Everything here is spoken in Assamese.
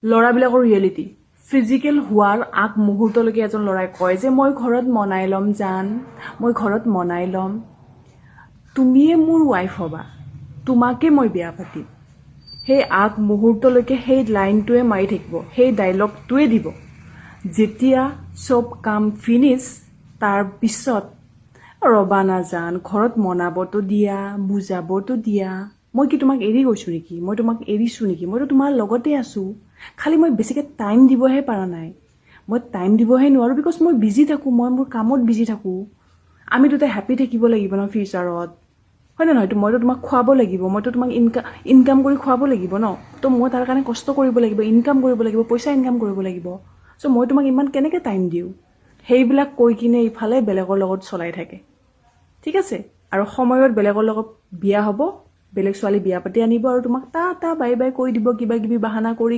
ল'ৰাবিলাকৰ ৰিয়েলিটি ফিজিকেল হোৱাৰ আগ মুহূৰ্তলৈকে এজন ল'ৰাই কয় যে মই ঘৰত মনাই ল'ম জান, মই ঘৰত মনাই ল'ম, তুমিয়ে মোৰ ৱাইফ হ'বা, তোমাকে মই বিয়া পাতিম। সেই আগ মুহূৰ্তলৈকে সেই লাইনটোৱে মাৰি থাকিব, সেই ডাইলগটোৱে দিব। যেতিয়া চব কাম ফিনিছ, তাৰ পিছত ৰবা না জান, ঘৰত মনাবতো দিয়া, বুজাবতো দিয়া, মই কি তোমাক এৰি গৈছোঁ নেকি, মই তোমাক এৰিছোঁ নেকি, মইতো তোমাৰ লগতে আছোঁ, খালি মই বেছিকৈ টাইম দিবহে পৰা নাই। মই টাইম দিবহে নোৱাৰোঁ বিকজ মই বিজি থাকোঁ, মই মোৰ কামত বিজি থাকোঁ। আমি দুটা হেপ্পী থাকিব লাগিব ন ফিউচাৰত, হয় নে নহয়? মইতো তোমাক খুৱাব লাগিব, মইতো তোমাক ইনকাম কৰি খুৱাব লাগিব ন, তো মই তাৰ কাৰণে কষ্ট কৰিব লাগিব, ইনকাম কৰিব লাগিব, পইচা ইনকাম কৰিব লাগিব। চ' মই তোমাক ইমান কেনেকৈ টাইম দিওঁ? সেইবিলাক কৈ কিনে ইফালে বেলেগৰ লগত চলাই থাকে, ঠিক আছে? আৰু সময়ত বেলেগৰ লগত বিয়া হ'ব, বেলেগ ছোৱালী বিয়া পাতি আনিব আৰু তোমাক টা বাই বাই কৈ দিব, কিবা কিবি বাহানা কৰি